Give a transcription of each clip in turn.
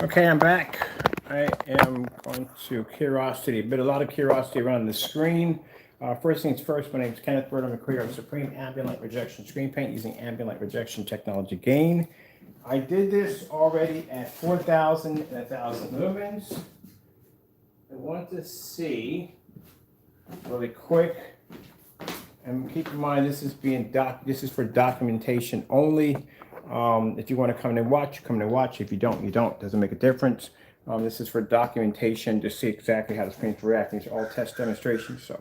Okay, I'm back. I am going to curiosity, but a lot of curiosity around the screen. First things first, my name is Kenneth Bird. I'm the creator of Supreme Ambient Light Rejection Screen Paint using ambient light rejection technology gain. I did this already at 4,000 and 1,000 lumens. I want to see really quick, and keep in mind this is this is for documentation only. If you want to come in and watch, come in and watch. If you don't, you don't. Doesn't make a difference. This is for documentation to see exactly how the screens react. These are all test demonstrations. So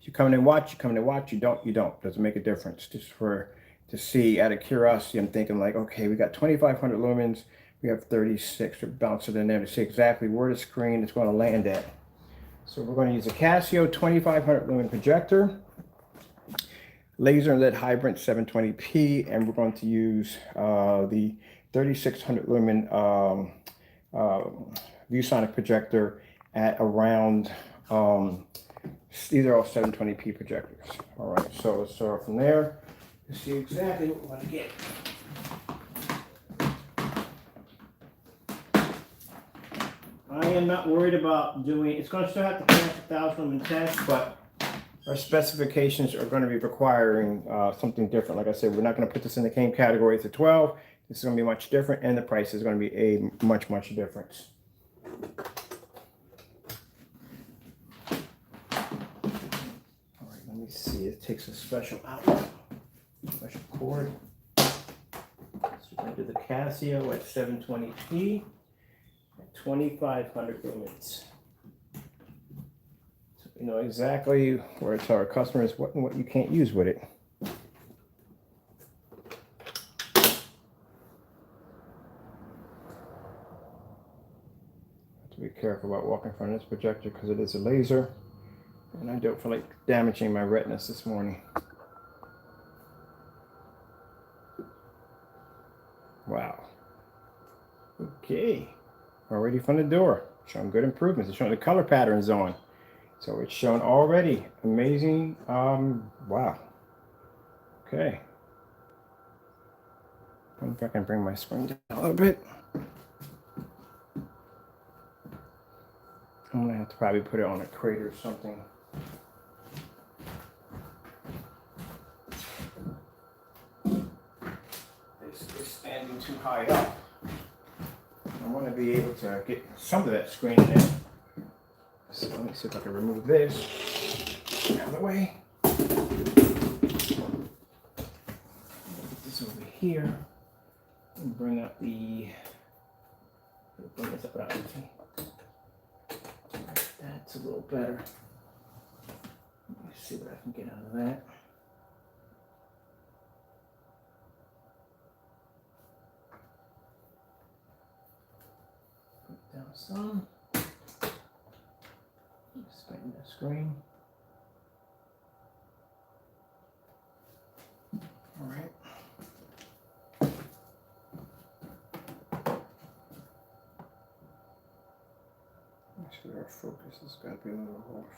if you come in and watch, you come in and watch. You don't, you don't. Doesn't make a difference. Just for to see out of curiosity. I'm thinking like, okay, we got 2,500 lumens. We have 36. We're bouncing in there to see exactly where the screen is going to land at. So we're going to use a Casio 2,500 lumen projector. Laser lit hybrid 720p, and we're going to use the 3600 lumen ViewSonic projector at around these are all 720p projectors. All right, so let's start from there to see exactly what we want to get. I am not worried about doing. It's going to still have to pass 1,000 lumen test, but our specifications are going to be requiring something different. Like I said, we're not going to put this in the same category as the 12. This is going to be much different, and the price is going to be a much difference. All right, let me see. It takes a special outlet, special cord. So we're going to do the Casio at 720p at 2,500 lumens. You know exactly where to tell our customers what and what you can't use with it. Have to be careful about walking in front of this projector because it is a laser, and I don't feel like damaging my retinas this morning. Wow. Okay. Already from the door. Showing good improvements. It's showing the color patterns on. So it's shown already. Amazing. Wow. Okay. I wonder if I can bring my screen down a little bit. I'm gonna have to probably put it on a crate or something. It's standing too high up. I want to be able to get some of that screen in there. So let me see if I can remove this out of the way. Put this over here and bring up the. Bring this up out. That's a little better. Let me see what I can get out of that. Put down some. Expand the screen. All right. Make sure our focus has got to be a little off.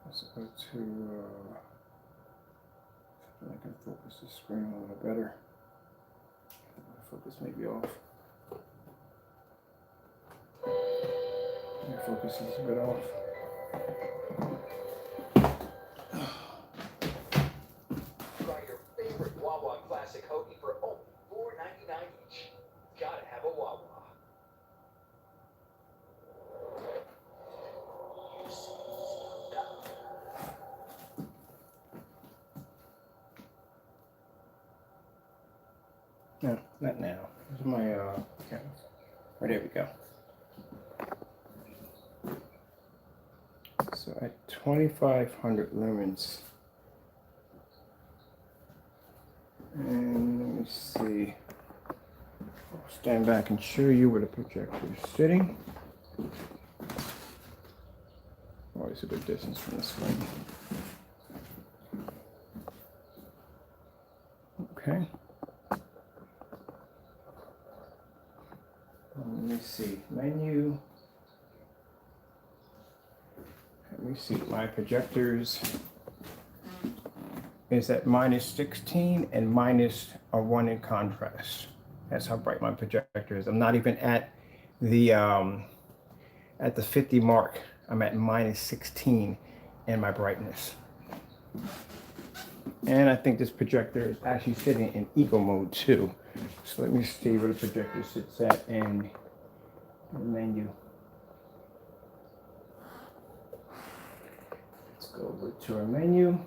Let's go to. I can focus the screen a little better. The focus may be off. Your focus is a bit off. Try your favorite Wawa classic hoagie for only $4.99 each. Gotta have a Wawa. No, not now. This is my camera. Oh, there we go. So at 2,500 lumens. And let me see. I'll stand back and show you where the projector is sitting. Always a good distance from the screen. Okay. Let me see. Menu. Let me see. My projectors is at -16 and -1 in contrast. That's how bright my projector is. I'm not even at the 50 mark. I'm at -16 in my brightness. And I think this projector is actually sitting in eco mode too. So let me see where the projector sits at in the menu. Let's go over to our menu.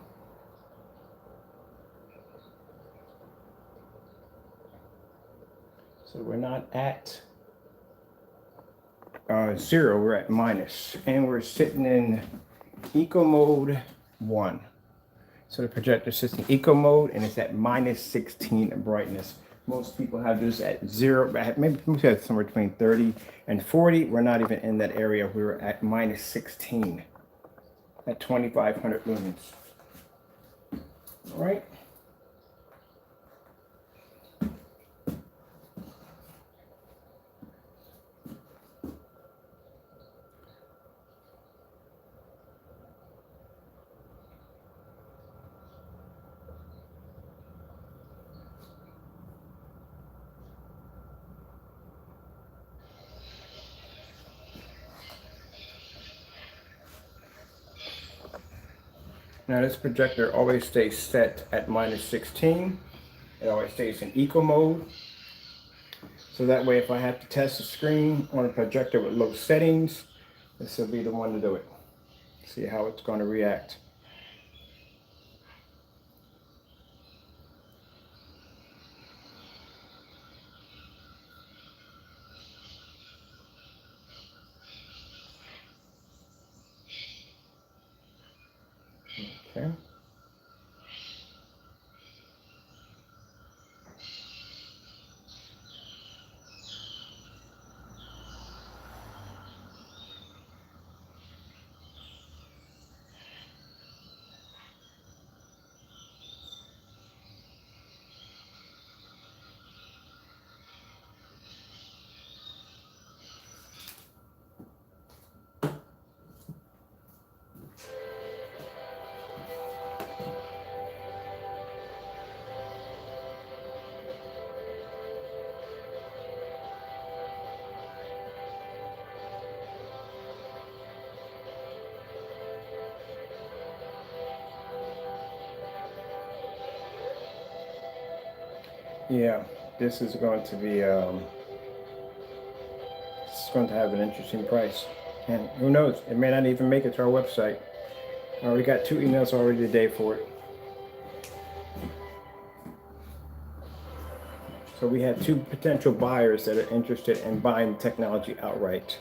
So we're not at 0, we're at minus. And we're sitting in eco mode 1. So the projector sits in eco mode and it's at -16 in brightness. Most people have this at 0, maybe somewhere between 30 and 40. We're not even in that area. We're at -16 at 2500 lumens. All right. Now this projector always stays set at -16. It always stays in eco mode. So that way if I have to test the screen on a projector with low settings, this will be the one to do it. See how it's going to react. Okay. Yeah, this is going to be it's going to have an interesting price. And who knows, it may not even make it to our website. I already got 2 emails already today for it. So we have 2 potential buyers that are interested in buying the technology outright.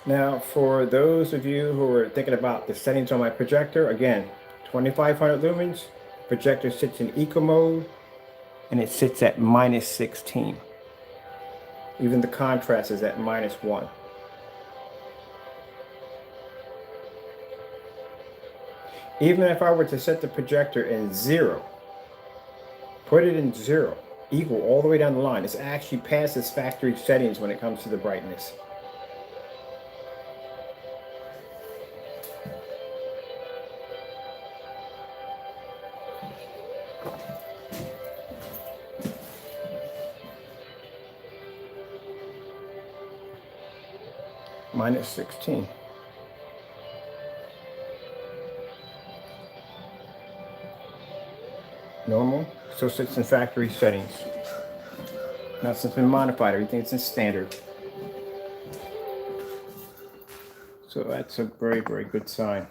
Now, for those of you who are thinking about the settings on my projector, again, 2500 lumens, projector sits in eco mode, and it sits at -16. Even the contrast is at -1. Even if I were to set the projector in 0, put it in 0, equal all the way down the line, it's actually past its factory settings when it comes to the brightness. -16. Normal, still sits in factory settings. Nothing's been modified, everything's in standard. So that's a very, very good sign.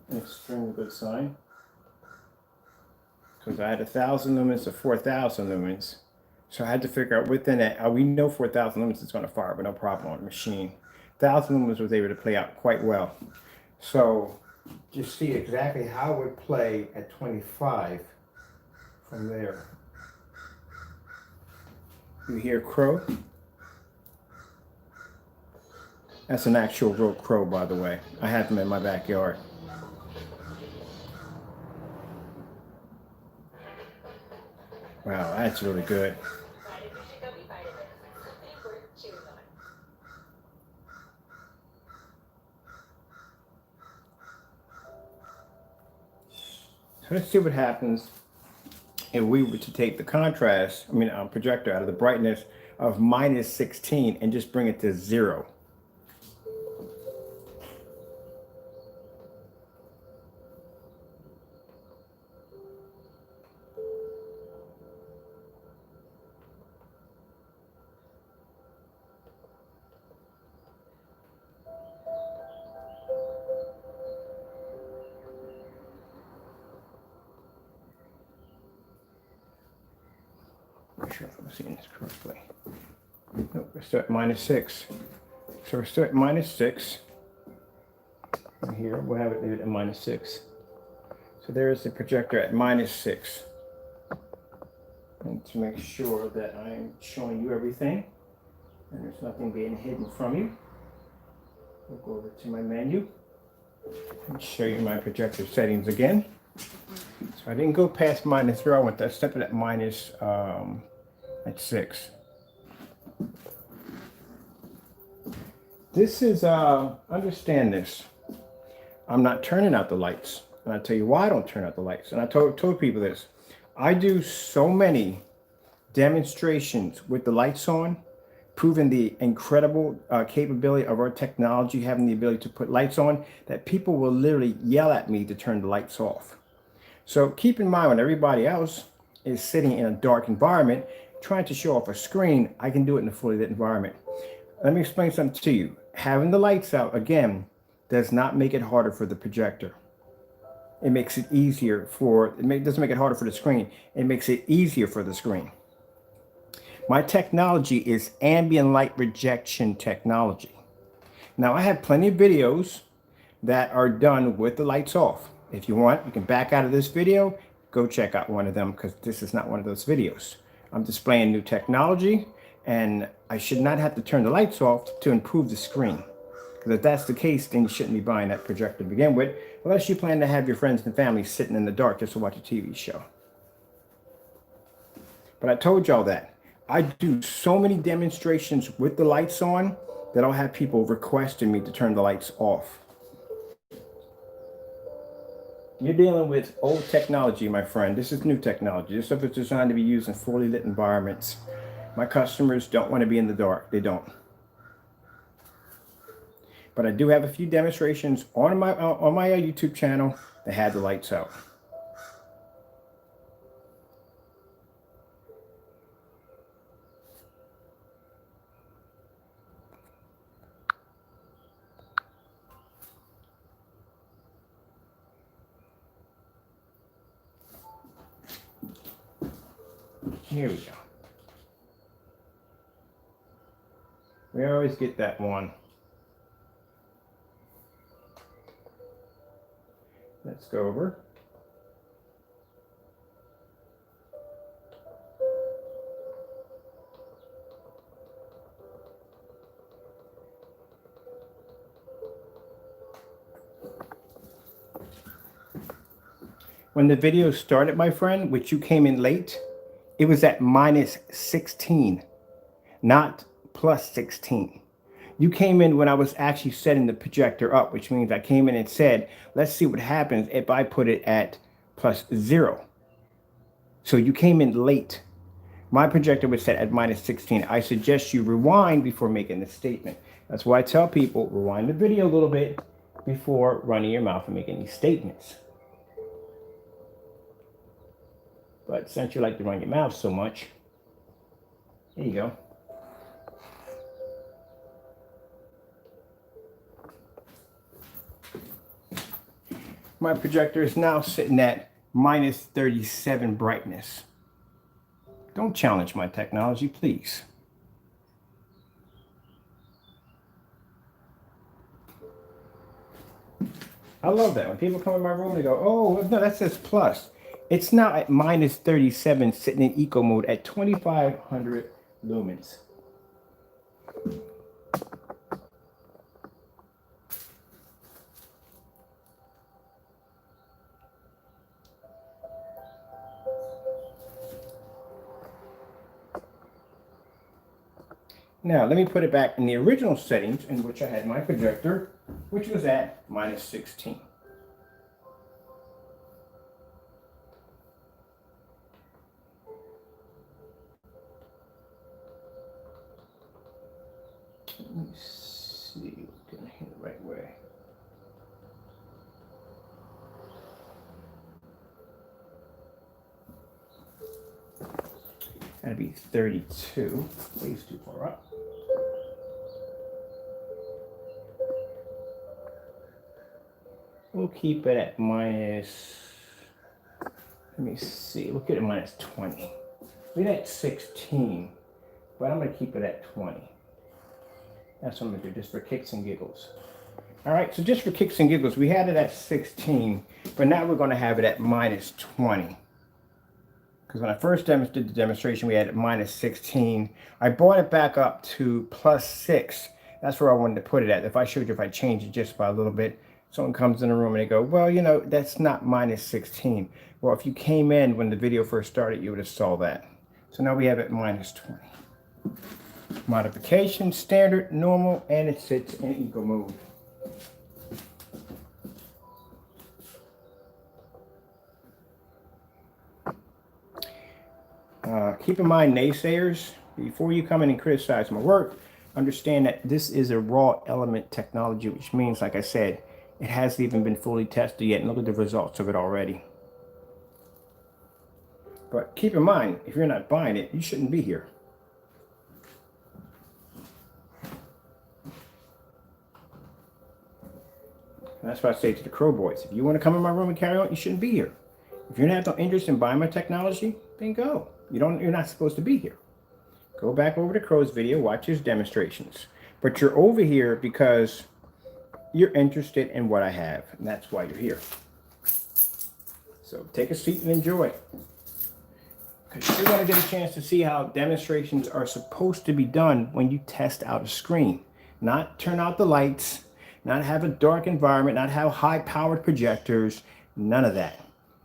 An extremely good sign. Because I had 1,000 lumens to 4,000 lumens. So I had to figure out within that, we know 4,000 lumens is going to fire, but no problem on the machine. 1,000 lumens was able to play out quite well. So just see exactly how it would play at 25 from there. You hear crow? That's an actual real crow, by the way. I have them in my backyard. Wow, that's really good. So let's see what happens if we were to take the contrast, projector out of the brightness of -16 and just bring it to 0. Not sure if I'm seeing this correctly. Nope, we're still at -6. So we're still at -6. And here we'll have it at -6. So there's the projector at -6. And to make sure that I'm showing you everything and there's nothing being hidden from you, we'll go over to my menu and show you my projector settings again. So I didn't go past -0. I went that step at at 6. This is understand this. I'm not turning out the lights, and I'll tell you why I don't turn out the lights. And I told people this. I do so many demonstrations with the lights on, proving the incredible capability of our technology, having the ability to put lights on, that people will literally yell at me to turn the lights off. So keep in mind, when everybody else is sitting in a dark environment trying to show off a screen, I can do it in a fully lit environment. Let me explain something to you. Having the lights out, again, does not make it harder for the projector. It makes it easier doesn't make it harder for the screen. It makes it easier for the screen. My technology is ambient light rejection technology. Now, I have plenty of videos that are done with the lights off. If you want, you can back out of this video, go check out one of them, because this is not one of those videos. I'm displaying new technology, and I should not have to turn the lights off to improve the screen. Because if that's the case, then you shouldn't be buying that projector to begin with, unless you plan to have your friends and family sitting in the dark just to watch a TV show. But I told y'all that. I do so many demonstrations with the lights on that I'll have people requesting me to turn the lights off. You're dealing with old technology, my friend. This is new technology. This stuff is designed to be used in fully lit environments. My customers don't want to be in the dark. They don't. But I do have a few demonstrations on my YouTube channel that have the lights out. Here we go. We always get that one. Let's go over. When the video started, my friend, which you came in late, it was at -16, not +16. You came in when I was actually setting the projector up, which means I came in and said, let's see what happens if I put it at +0. So you came in late. My projector was set at -16. I suggest you rewind before making this statement. That's why I tell people, rewind the video a little bit before running your mouth and making these statements. But since you like to run your mouth so much, there you go. My projector is now sitting at -37 brightness. Don't challenge my technology, please. I love that. When people come in my room, they go, oh, no, that says plus. It's now at -37, sitting in eco mode at 2500 lumens. Now, let me put it back in the original settings in which I had my projector, which was at -16. Let me see, getting here the right way. That'd be 32, way too far up. We'll keep it at minus, let me see, we'll get it minus 20. We're at 16, but I'm gonna keep it at 20. That's what I'm gonna do, just for kicks and giggles. All right, so just for kicks and giggles, we had it at 16, but now we're gonna have it at minus 20. Because when I first did the demonstration, we had it minus 16. I brought it back up to plus 6. That's where I wanted to put it at. If I showed you if I change it just by a little bit, someone comes in the room and they go, well, you know, that's not minus 16. Well, if you came in when the video first started, you would have saw that. So now we have it minus 20. Modification, standard, normal, and it sits in eco mode. Keep in mind, naysayers, before you come in and criticize my work, understand that this is a raw element technology, which means, like I said, it hasn't even been fully tested yet, and look at the results of it already. But keep in mind, if you're not buying it, you shouldn't be here. And that's what I say to the Crow Boys. If you want to come in my room and carry on, you shouldn't be here. If you're not interested in buying my technology, then go. You're not supposed to be here. Go back over to Crow's video, watch his demonstrations. But you're over here because you're interested in what I have, and that's why you're here. So take a seat and enjoy. Because you're going to get a chance to see how demonstrations are supposed to be done when you test out a screen. Not turn out the lights, not have a dark environment, not have high-powered projectors, none of that.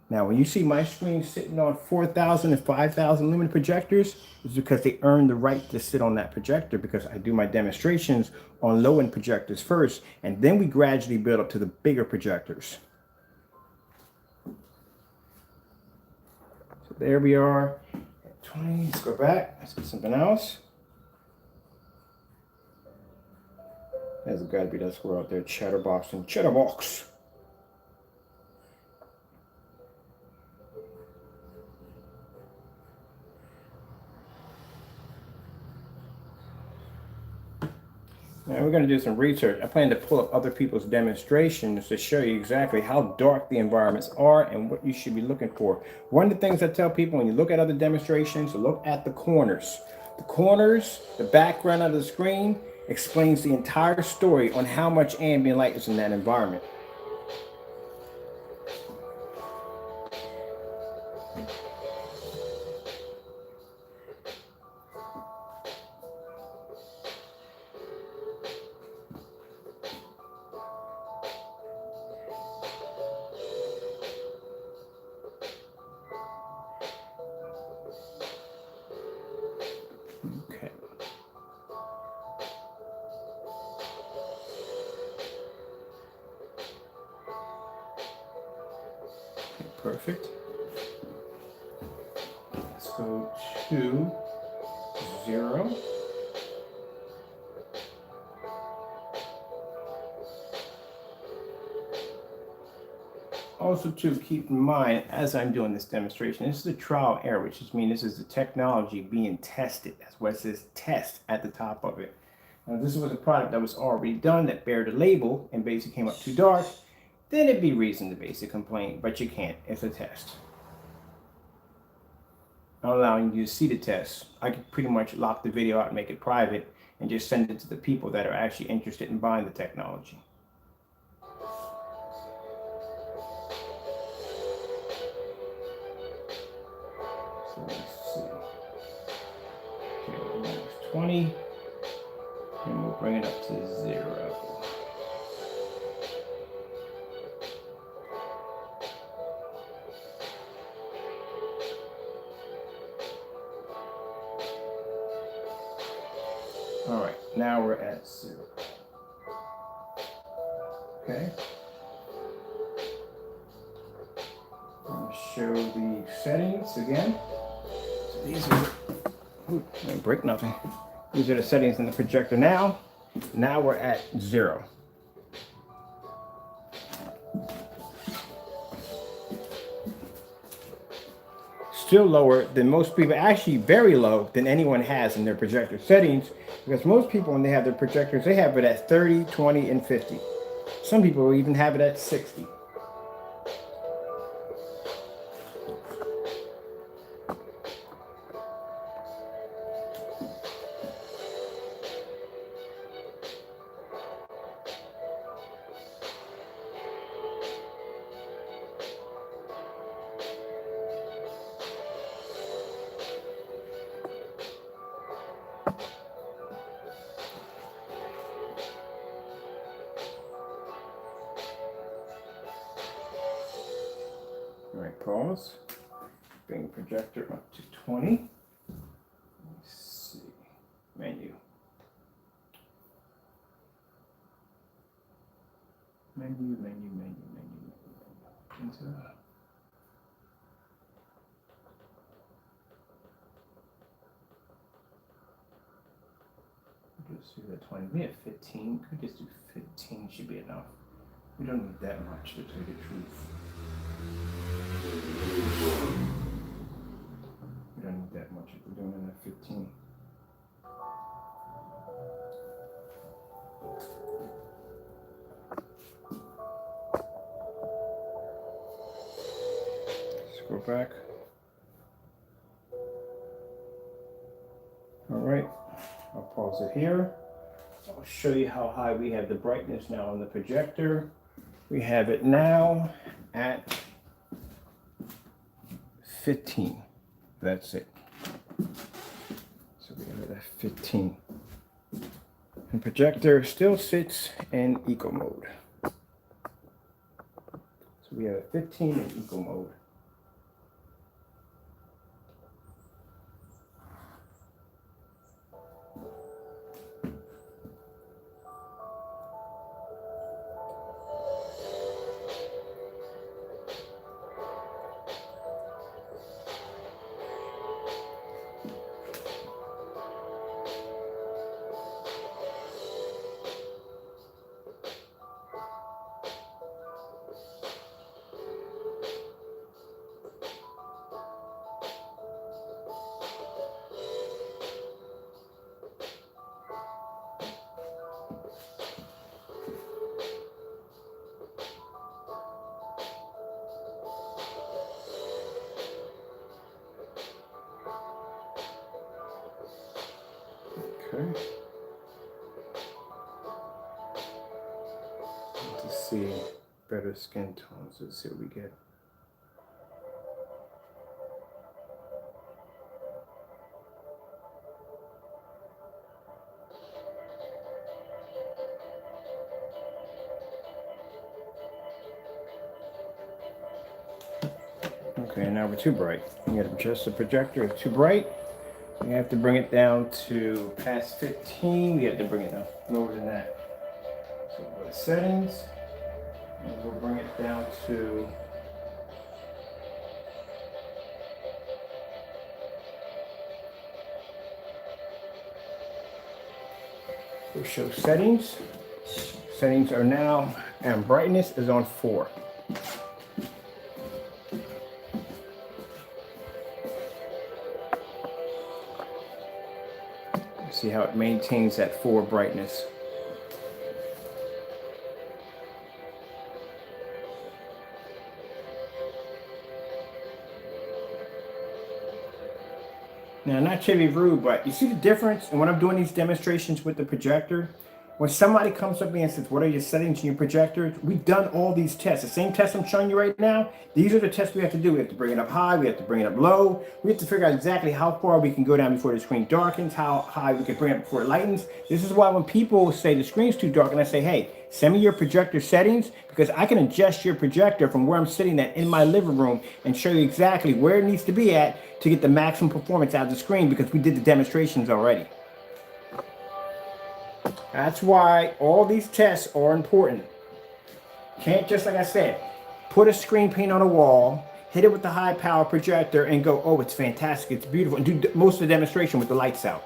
Now, when you see my screen sitting on 4,000 and 5,000 lumen projectors, it's because they earned the right to sit on that projector, because I do my demonstrations on low-end projectors first, and then we gradually build up to the bigger projectors. So there we are at 20. Let's go back. Let's get something else. There's got to be that squirrel out there, chatterboxing. Chatterbox. Now we're going to do some research. I plan to pull up other people's demonstrations to show you exactly how dark the environments are and what you should be looking for. One of the things I tell people when you look at other demonstrations, look at the corners. The corners, the background of the screen explains the entire story on how much ambient light is in that environment. Okay. Perfect. Let's go to 0. Also, to keep in mind, as I'm doing this demonstration, this is a trial error, which just means this is the technology being tested. That's what it says test at the top of it. Now, this was a product that was already done that bear the label and basically came up too dark, then it'd be reason to basically complain, but you can't. It's a test. I'm allowing you to see the test. I could pretty much lock the video out and make it private and just send it to the people that are actually interested in buying the technology. So let's see. Okay, we'll minus 20, and we'll bring it up to 0. All right, now we're at 0. Okay. I'm going to show the settings again. So these are, ooh, I didn't break nothing. These are the settings in the projector now. Now we're at 0. Still lower than most people, actually very low than anyone has in their projector settings, because most people, when they have their projectors, they have it at 30, 20, and 50. Some people even have it at 60. All right, pause. Bring projector up to 20. Let's see. Menu. Menu. Into just do the 20. We have 15. Could just do 15 should be enough. We don't need that much to tell you the truth. We don't need that much if we're doing it at 15. Let's go back. All right, I'll pause it here. I'll show you how high we have the brightness now on the projector. We have it now at 15. That's it. So we have it at 15. And projector still sits in eco mode. So we have 15 in eco mode. Okay. To see better skin tones, let's see what we get. Okay, now we're too bright. You gotta adjust the projector, it's too bright. We have to bring it down to past 15. We have to bring it down lower than that. So we'll go to settings, and we'll bring it down to we'll show settings. Settings are now, and brightness is on 4. See how it maintains that 4 brightness. Now, not to be rude, but you see the difference in when I'm doing these demonstrations with the projector? When somebody comes up to me and says, what are your settings in your projector? We've done all these tests. The same tests I'm showing you right now, these are the tests we have to do. We have to bring it up high, we have to bring it up low. We have to figure out exactly how far we can go down before the screen darkens, how high we can bring it up before it lightens. This is why when people say the screen's too dark, and I say, hey, send me your projector settings, because I can adjust your projector from where I'm sitting at in my living room and show you exactly where it needs to be at to get the maximum performance out of the screen, because we did the demonstrations already. That's why all these tests are important. Can't just, like I said, put a screen paint on a wall, hit it with the high power projector and go, oh, it's fantastic, it's beautiful, and do most of the demonstration with the lights out.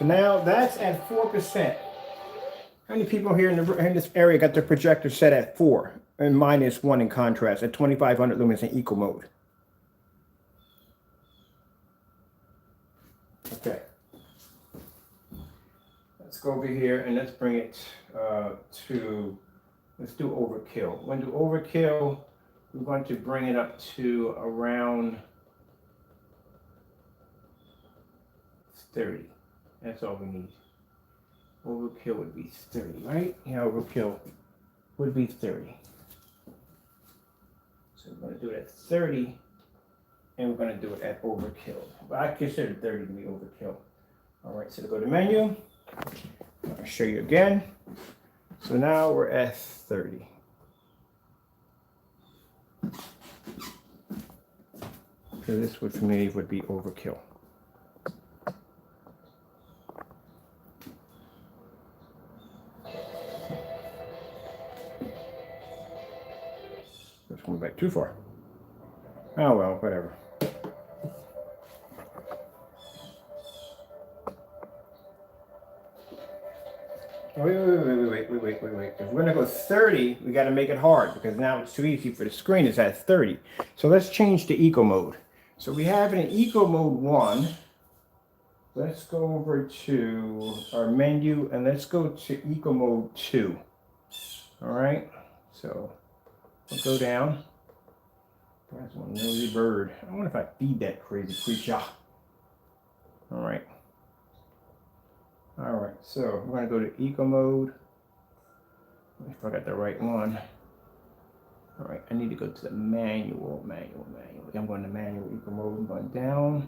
So now that's at 4%. How many people here in this area got their projector set at 4 and -1 in contrast at 2500 lumens in eco mode? Okay. Let's go over here and let's bring it let's do overkill. When do overkill, we're going to bring it up to around 30. That's all we need. Overkill would be 30, right? Yeah, overkill would be 30. So we're going to do it at 30, and we're going to do it at overkill. But I consider 30 to be overkill. All right, so to go to menu, I'll show you again. So now we're at 30. So this would, for me, would be overkill. Just went back too far. Oh well, whatever. Wait. If we're gonna go 30, we gotta make it hard because now it's too easy for the screen. It's at 30. So let's change to eco mode. So we have it in eco mode 1. Let's go over to our menu and let's go to eco mode 2. All right. So we'll go down. That's one nosy bird. I wonder if I feed that crazy creature. All right. All right, so we're gonna go to eco mode. If I got the right one. All right, I need to go to the manual. I'm going to manual eco mode. I'm going down.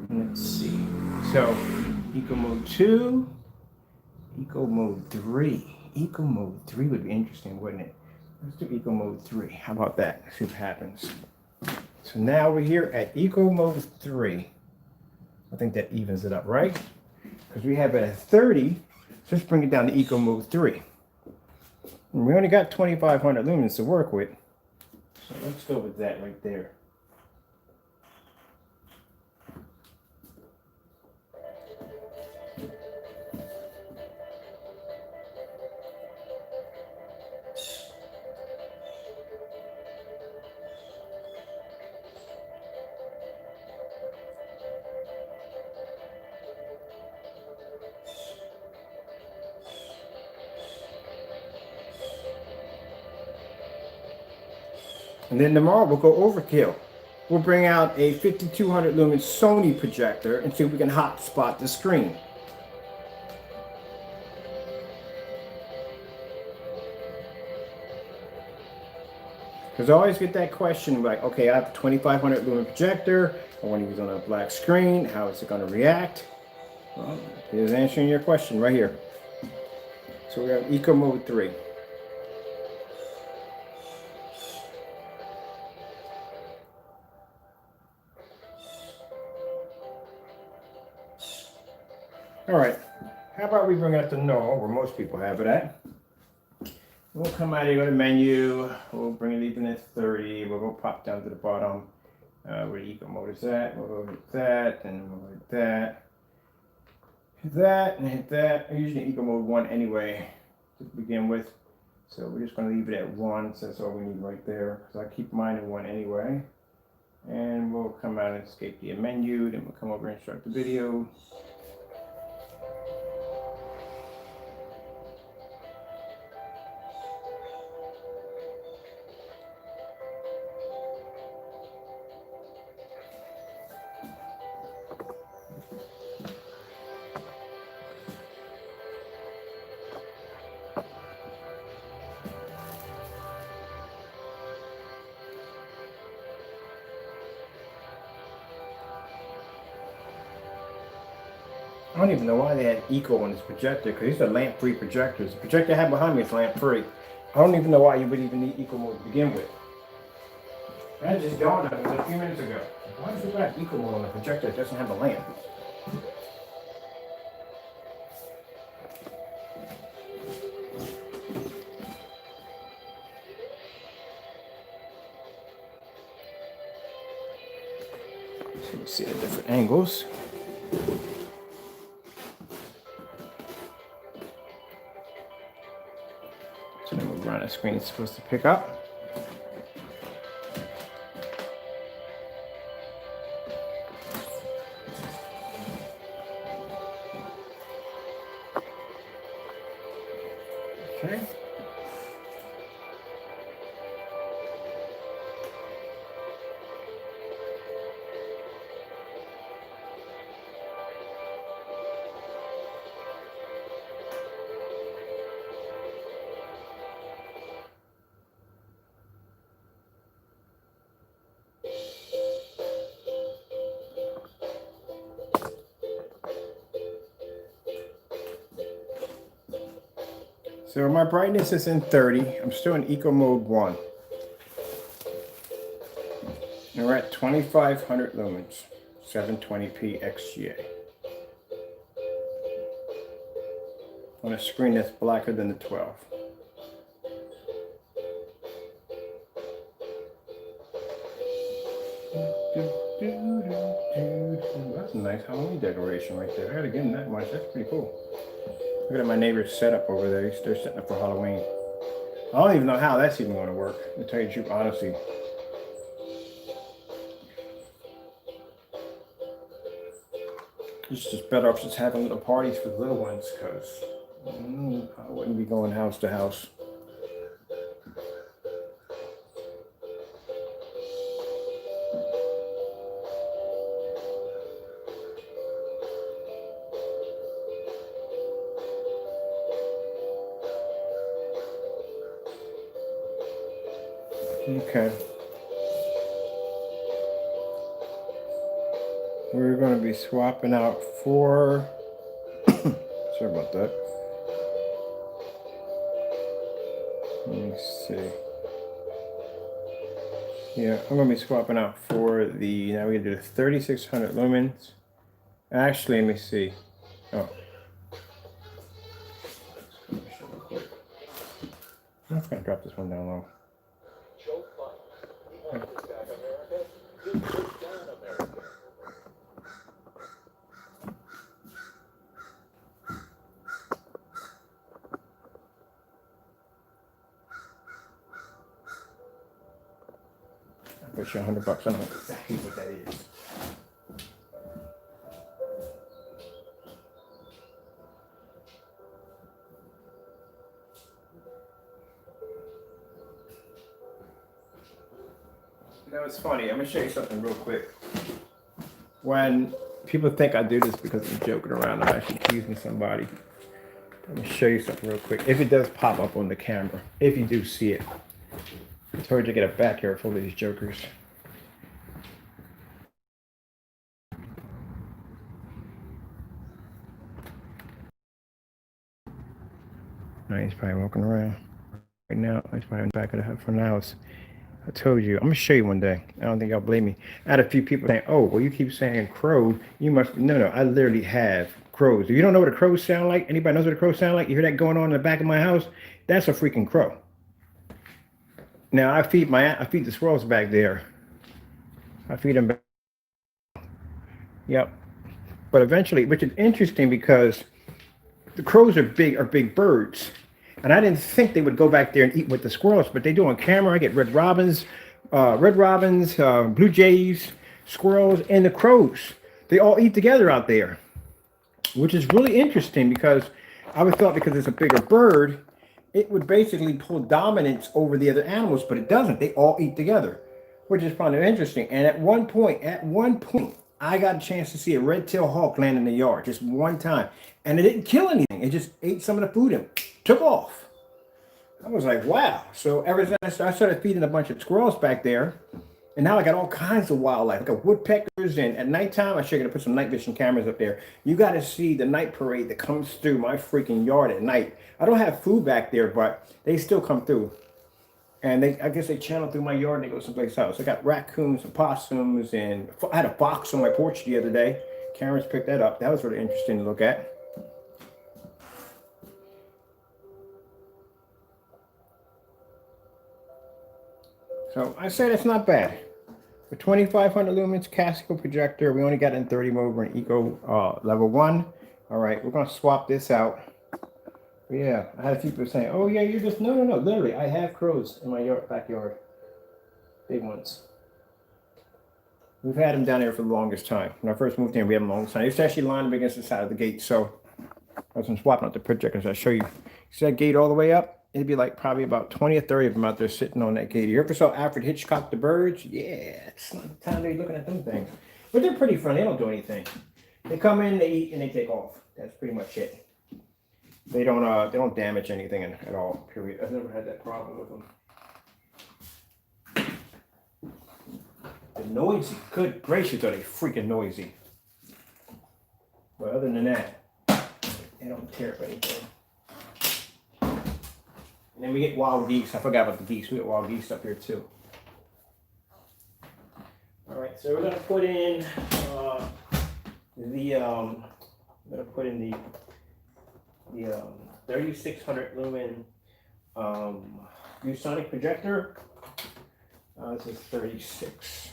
Let's see. So eco mode 2, eco mode 3. Eco mode 3 would be interesting, wouldn't it? Let's do eco mode 3. How about that? Let's see what happens. So now we're here at eco mode 3. I think that evens it up, right? Because we have it at 30, so let's bring it down to eco mode 3. And we only got 2500 lumens to work with, so let's go with that right there. And then tomorrow we'll go overkill. We'll bring out a 5200 lumen Sony projector and see if we can hotspot the screen. Because I always get that question like, okay, I have a 2500 lumen projector. I want to use it on a black screen. How is it going to react? Well, here's answering your question right here. So we have eco mode 3. All right, how about we bring it up to null, where most people have it at. We'll come out here, go to menu, we'll bring it even at 30, we'll go pop down to the bottom, where the eco mode is at, we'll go hit that, and we'll hit that. Hit that, and hit that. I'm using eco mode 1 anyway, to begin with. So we're just gonna leave it at 1, so that's all we need right there. So I keep mine in 1 anyway. And we'll come out and escape the menu, then we'll come over and start the video. I don't even know why they had eco on this projector, because these are lamp-free projectors. The projector I have behind me is lamp-free. I don't even know why you would even need eco mode to begin with. That just dawned on me a few minutes ago. Why does people have eco mode on a projector that doesn't have a lamp? So you see the different angles. my screen is supposed to pick up. Okay. So my brightness is in 30. I'm still in eco mode 1. And we're at 2500 lumens, 720p XGA. On a screen that's blacker than the 12. That's a nice Halloween decoration right there. I gotta give him that much. That's pretty cool. Look at my neighbor's setup over there. They're setting up for Halloween. I don't even know how that's even going to work, to tell you the truth, honestly. It's just better off just having little parties for the little ones, because I wouldn't be going house to house. Okay. We're going to be swapping out 4. Sorry about that. Let me see. Yeah, I'm going to be swapping out for the, now we're going to do the 3600 lumens. Actually, let me see. Oh. I'm just going to drop this one down low. I'll bet you $100. I don't know exactly what that is. You know, it's funny. I'm gonna show you something real quick. When people think I do this because I'm joking around, I'm actually teasing somebody. Let me show you something real quick. If it does pop up on the camera, if you do see it. I told you to get a backyard full of these jokers. No, he's probably walking around right now. He's probably in the back of the front of the house. I told you, I'm gonna show you one day. I don't think y'all blame me. I had a few people saying, "Oh, well, you keep saying crow. You must." No, I literally have crows. If you don't know what a crow sound like, anybody knows what a crow sound like? You hear that going on in the back of my house? That's a freaking crow. Now I feed the squirrels back there. I feed them back. Yep. But eventually, which is interesting because the crows are big birds. And I didn't think they would go back there and eat with the squirrels, but they do on camera. I get red robins, blue jays, squirrels, and the crows. They all eat together out there, which is really interesting because I would thought because it's a bigger bird, it would basically pull dominance over the other animals, but it doesn't. They all eat together, which is kind of interesting. And at one point, I got a chance to see a red-tailed hawk land in the yard just one time, and it didn't kill anything. It just ate some of the food and took off. I was like, wow. So ever since I started feeding a bunch of squirrels back there, and now I got all kinds of wildlife. I got woodpeckers, and at nighttime, I should have put some night vision cameras up there. You got to see the night parade that comes through my freaking yard at night. I don't have food back there, but they still come through. And I guess they channel through my yard and they go someplace else. I got raccoons and possums, and I had a fox on my porch the other day. Cameras picked that up. That was really interesting to look at. So I said it's not bad. For 2500 lumens Casco projector, we only got in 30 mode. We're in Eco level 1. All right, we're going to swap this out But yeah, I had a few people saying, "Oh yeah, you're just no. Literally, I have crows in my backyard, big ones. We've had them down there for the longest time. When I first moved here, we had them the longest time. I used to actually line them against the side of the gate. So as I'm swapping out the projectors, I'll show you. See that gate all the way up? It'd be like probably about 20 or 30 of them out there sitting on that gate. You ever saw Alfred Hitchcock the birds? Yeah, it's not the time to be looking at them things. But they're pretty friendly. They don't do anything. They come in, they eat, and they take off. That's pretty much it. They don't damage anything at all. Period. I've never had that problem with them. They're noisy. Good gracious, are they freaking noisy? But other than that, they don't tear up anything. And then we get wild geese. I forgot about the geese. We get wild geese up here too. All right, so we're gonna put in the 3600 lumen ViewSonic projector. This is 36.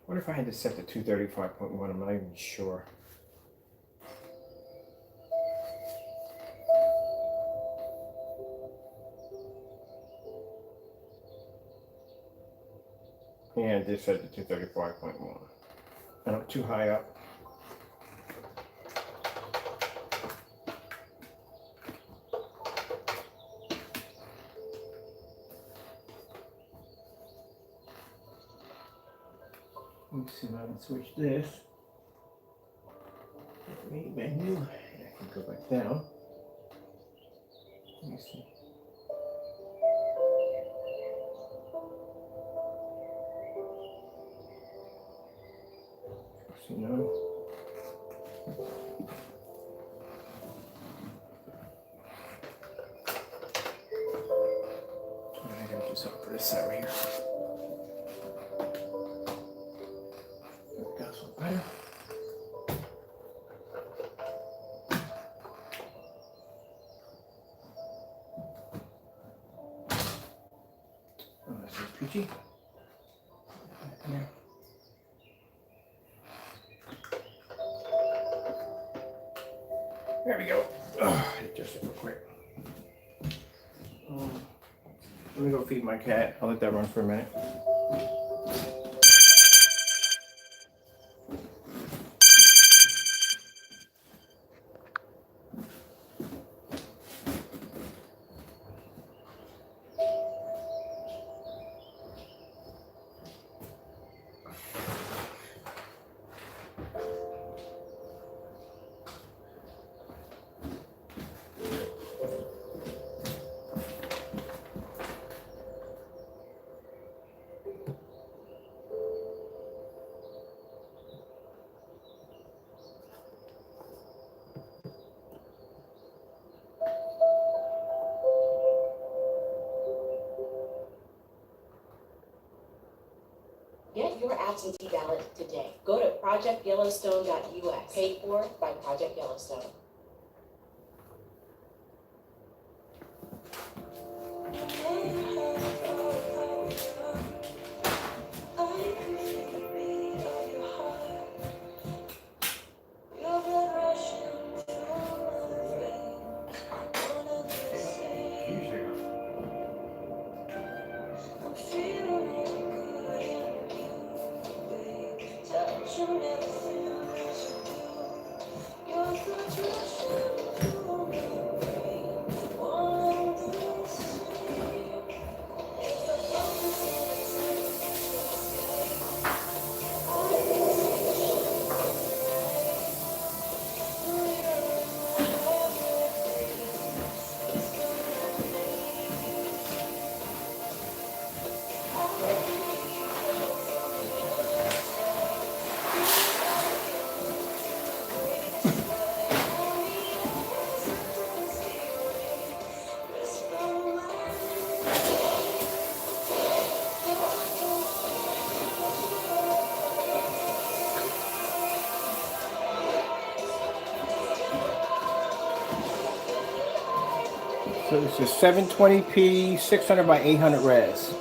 I wonder if I had to set to 235.1. I'm not even sure. And this set to 235.1. I don't too high up. Let's see if I can switch this. Main menu. And I can go back down. Let me see. No. I gotta do something for this side right here. Got some better. Oh, this is peachy. Yeah. There we go. Adjust it real quick. Let me go feed my cat. I'll let that run for a minute. Get your absentee ballot today. Go to projectyellowstone.us. Paid for by Project Yellowstone. So this is 720p, 600 by 800 res.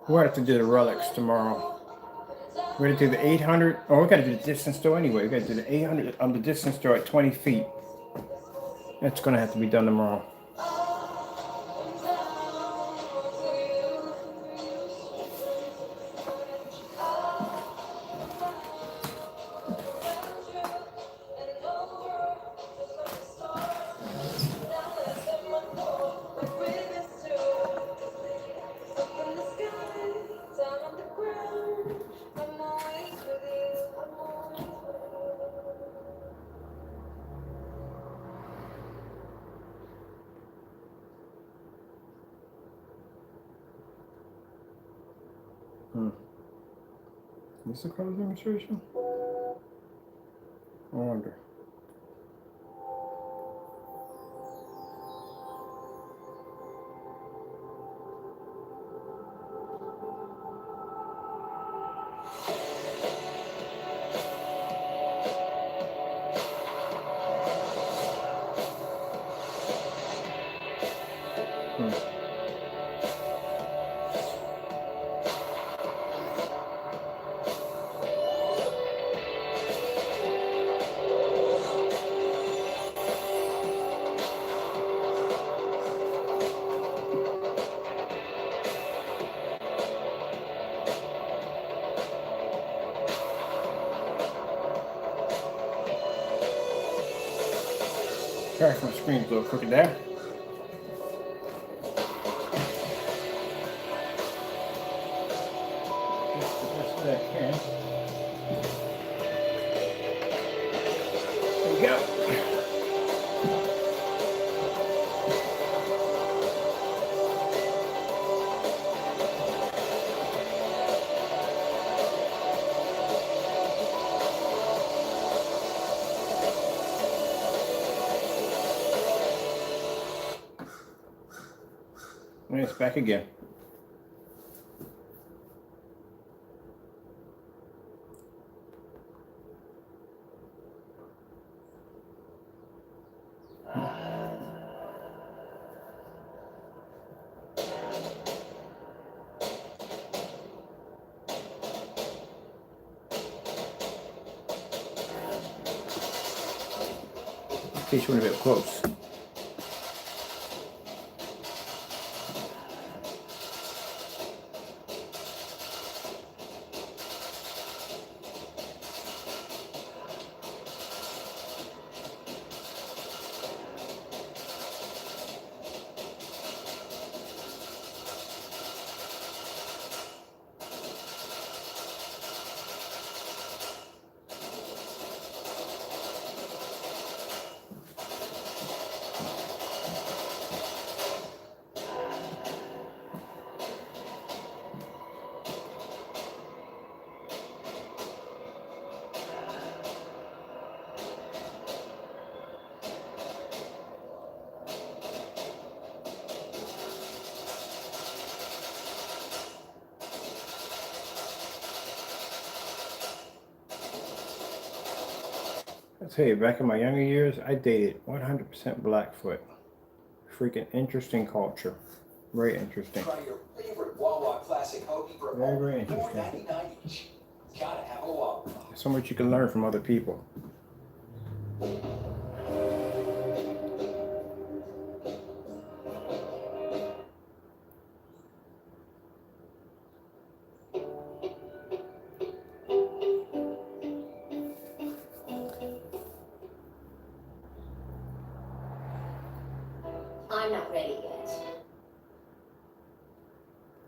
We'll have to do the relics tomorrow. We're gonna do the 800. Oh, we gotta do the distance store anyway. We gotta do the 800 on the distance store at 20 feet. That's gonna have to be done tomorrow. Is the color demonstration? I wonder. Sorry if my screen's a little crooked there. Just the best way I can. There we go. And it's back again. In case you want to be up close. I'll tell you, back in my younger years, I dated 100% Blackfoot. Freaking interesting culture. Very interesting. Try your favorite Wawa classic hoagie for Very interesting. $4.99 each. Gotta have a Wawa. So much you can learn from other people. I'm not ready yet.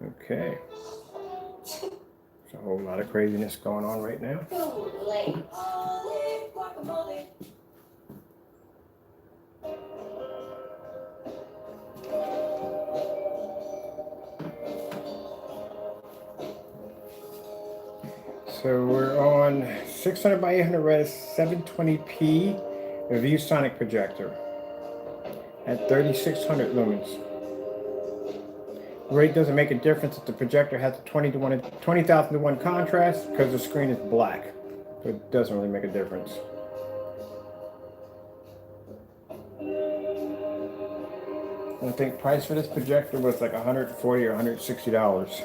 Okay. There's a whole lot of craziness going on right now. Too late. Guacamole. So we're on 600 by 800 res 720p ViewSonic projector at 3600 lumens. Rate doesn't make a difference if the projector has a 20,000 to 1 contrast because the screen is black. So it doesn't really make a difference. I think price for this projector was like $140 or $160.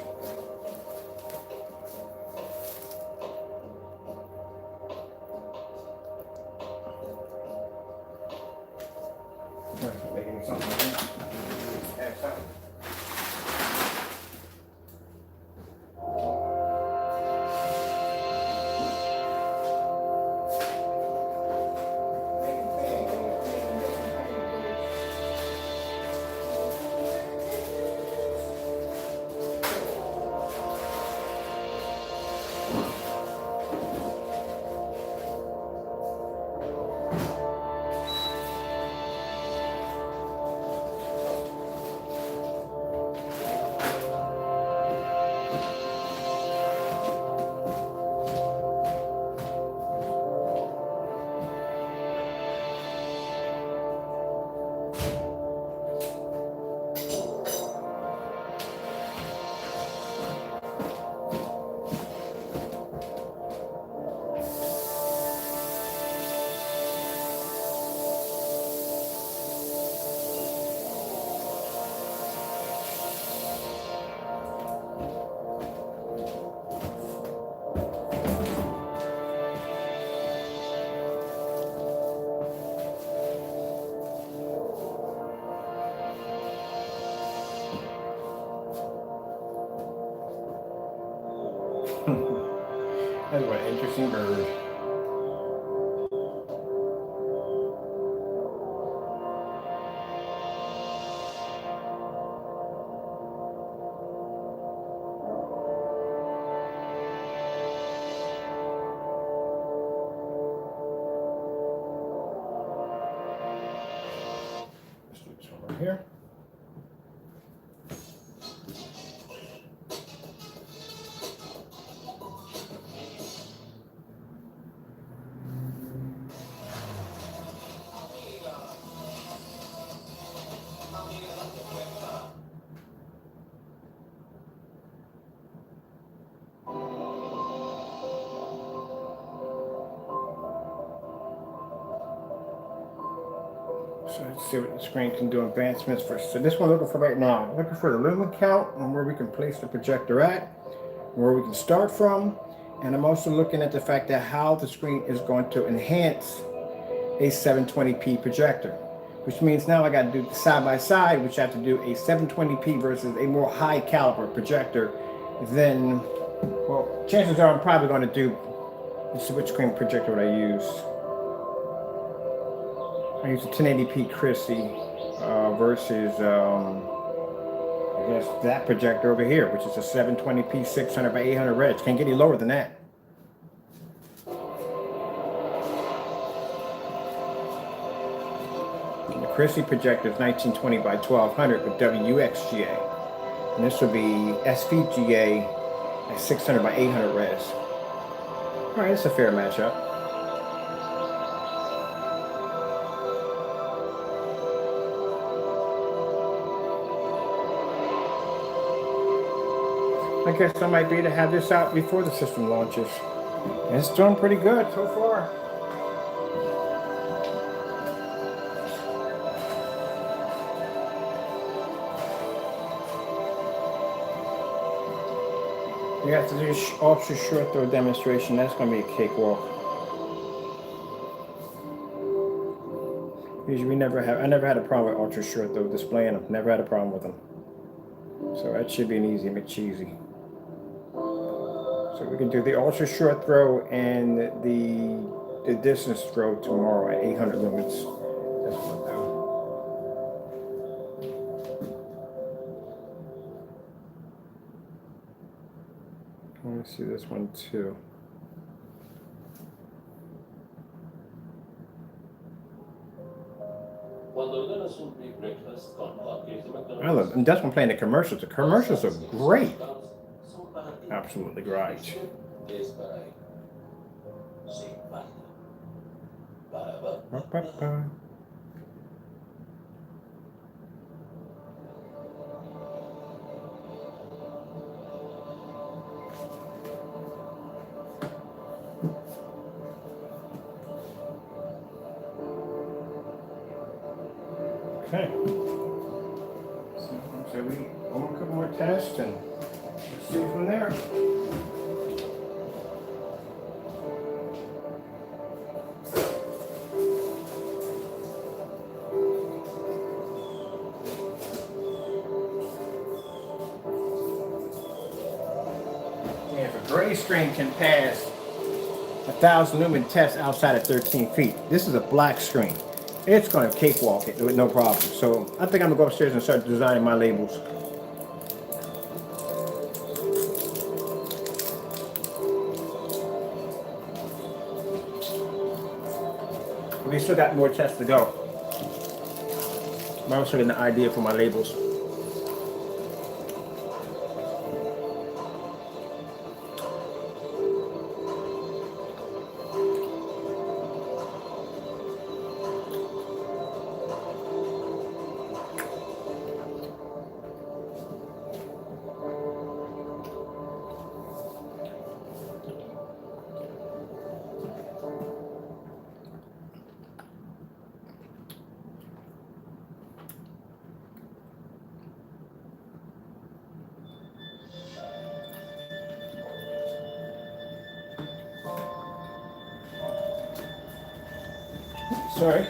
Making something like that. Add something. That's what an interesting bird. Let's do this one right here. So let's see what the screen can do advancements for. So this one I'm looking for right now. I'm looking for the lumen count and where we can place the projector at, where we can start from. And I'm also looking at the fact that how the screen is going to enhance a 720p projector, which means now I got to do side by side, which I have to do a 720p versus a more high caliber projector. Then, well, chances are I'm probably going to do, let's see which screen projector would I use. I use a 1080p Chrissy versus, I guess, that projector over here, which is a 720p 600 by 800 reg. Can't get any lower than that. And the Chrissy projector is 1920 by 1200 with WXGA. And this will be SVGA at 600 by 800 res. All right, it's a fair matchup. I guess I might be to have this out before the system launches. And it's doing pretty good so far. You have to do ultra short throw demonstration. That's going to be a cakewalk. Because I never had a problem with ultra short throw displaying them. Never had a problem with them. So that should be an easy McCheesy. So we can do the ultra short throw and the distance throw tomorrow at 800 lumens. That's what Let me see this one too. I love, and that's when I'm playing the commercials. The commercials are great. Absolutely great. Okay. So we one couple more tests and let's see from there. gray screen can pass 1,000 lumen test outside of 13 feet. This is a black screen. It's going to cakewalk it with no problem. So I think I'm going to go upstairs and start designing my labels. We still got more tests to go. I'm also getting an idea for my labels. Sorry.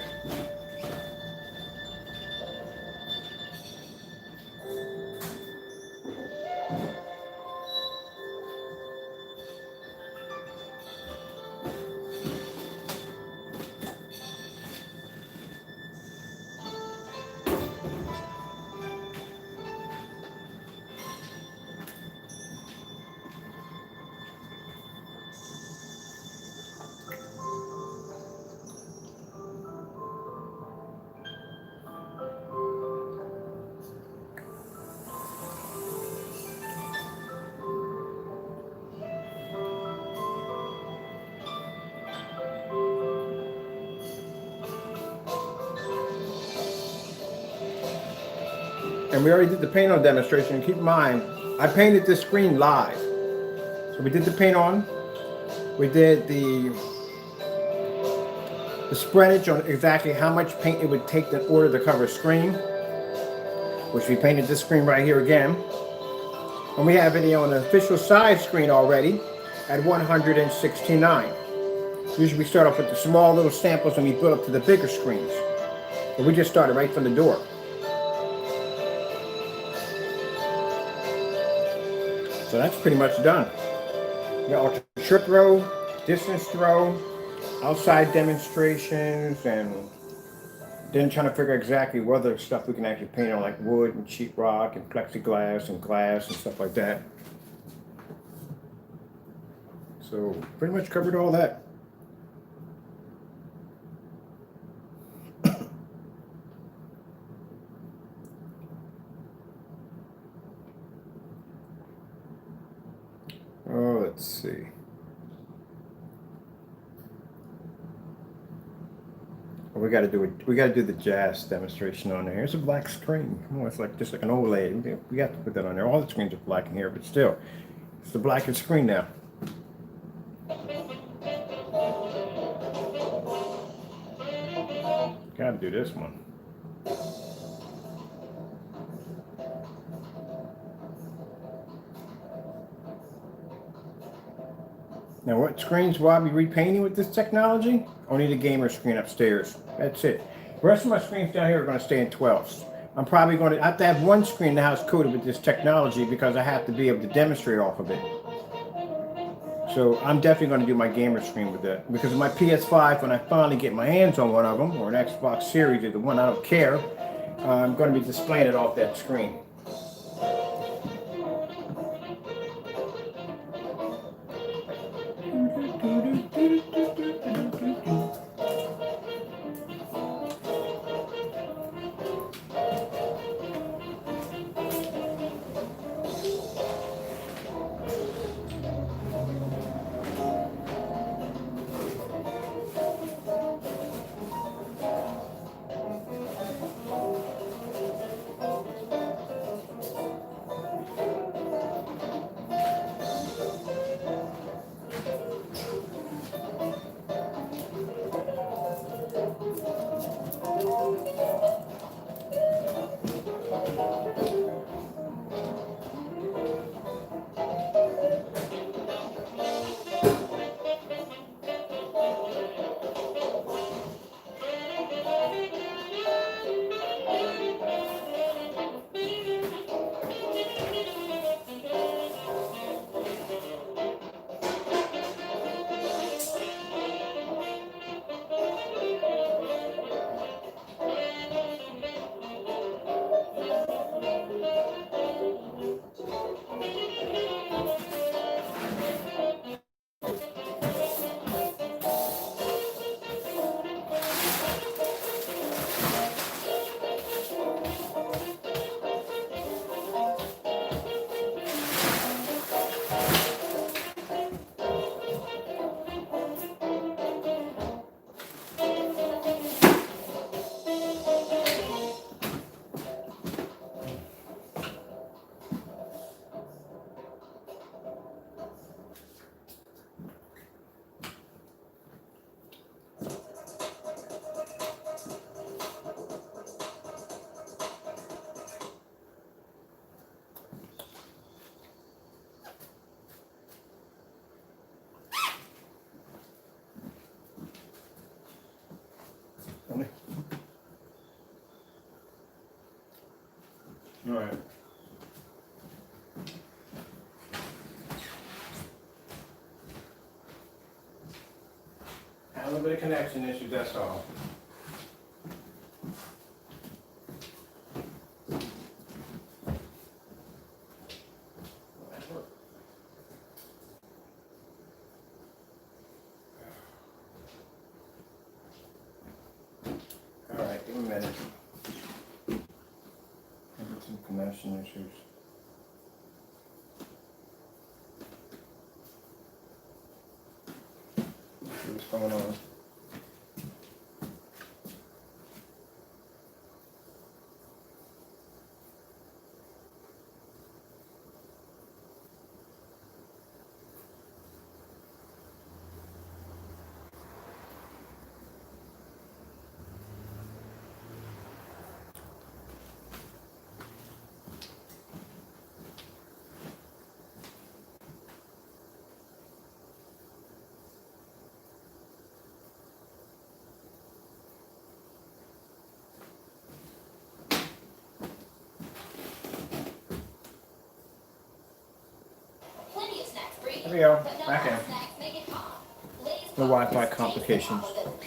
And we already did the paint on demonstration. Keep in mind, I painted this screen live. So we did the paint on. We did the spreadage on exactly how much paint it would take in order to cover a screen, which we painted this screen right here again. And we have video on the official size screen already at 169. Usually we start off with the small little samples and we build up to the bigger screens. But we just started right from the door. So that's pretty much done. We got ultra trip throw, distance throw, outside demonstrations, and then trying to figure out exactly what other stuff we can actually paint on, like wood and sheetrock and plexiglass and glass and stuff like that. So pretty much covered all that. Oh, let's see. Well, we got to do it. We got to do the jazz demonstration on there. Here's a black screen. Come on, it's like just like an OLED. We got to put that on there. All the screens are black in here, but still, it's the blackest screen now. Got to do this one. Now, what screens will I be repainting with this technology? Only the gamer screen upstairs. That's it. The rest of my screens down here are going to stay in 12s. I'm probably going to have to have one screen in the house coated with this technology because I have to be able to demonstrate off of it. So I'm definitely going to do my gamer screen with that. Because of my PS5, when I finally get my hands on one of them, or an Xbox Series, or the one I don't care, I'm going to be displaying it off that screen. A little bit of connection issues, that's all. All right, give me a minute. Maybe some connection issues. See what's going on. Plenty of snacks free. There we go. But not Back all in. snacks make it hot. Lay's The Wi-Fi Pop-Tarts taste complications. like Lumens.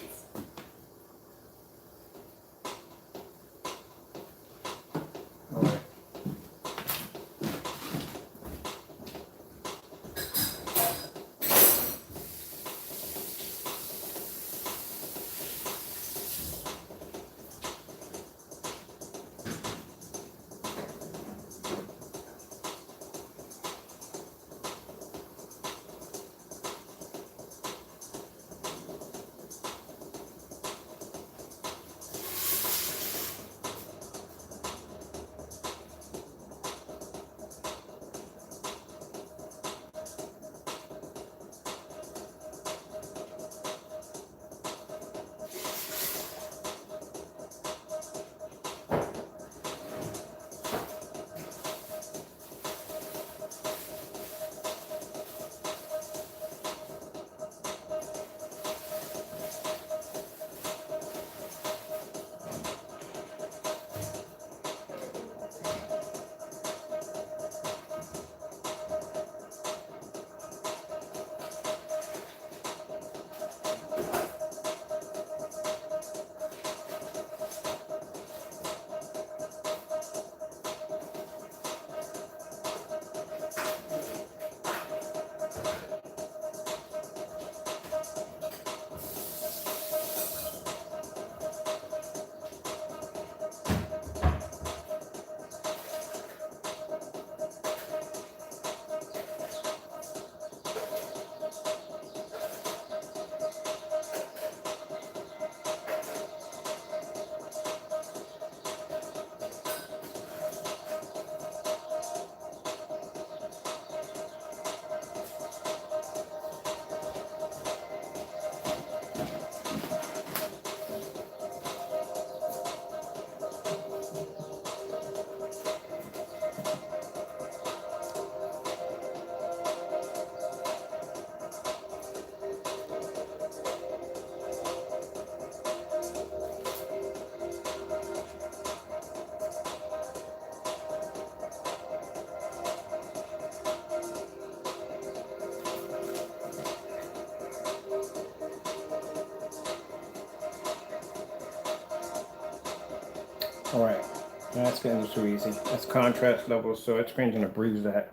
All right. All right, that's getting too easy. That's contrast levels, so it's going to breeze that.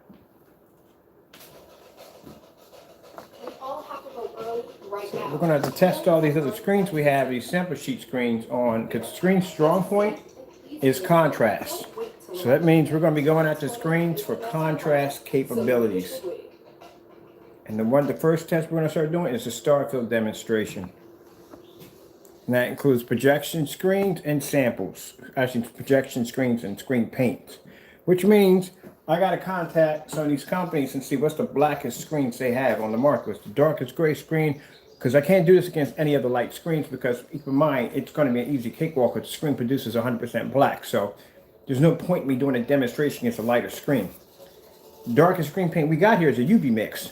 We all have to go early right now. We're going to have to test all these other screens we have, these sample sheet screens on, because screen strong point is contrast. So that means we're going to be going after screens for contrast capabilities. And the first test we're going to start doing is a star field demonstration. And that includes projection screens and samples. Actually, projection screens and screen paints. Which means I got to contact some of these companies and see what's the blackest screens they have on the market. What's the darkest gray screen? Because I can't do this against any other light screens, because keep in mind, it's going to be an easy cakewalk if the screen produces 100% black. So there's no point in me doing a demonstration against a lighter screen. The darkest screen paint we got here is a UV mix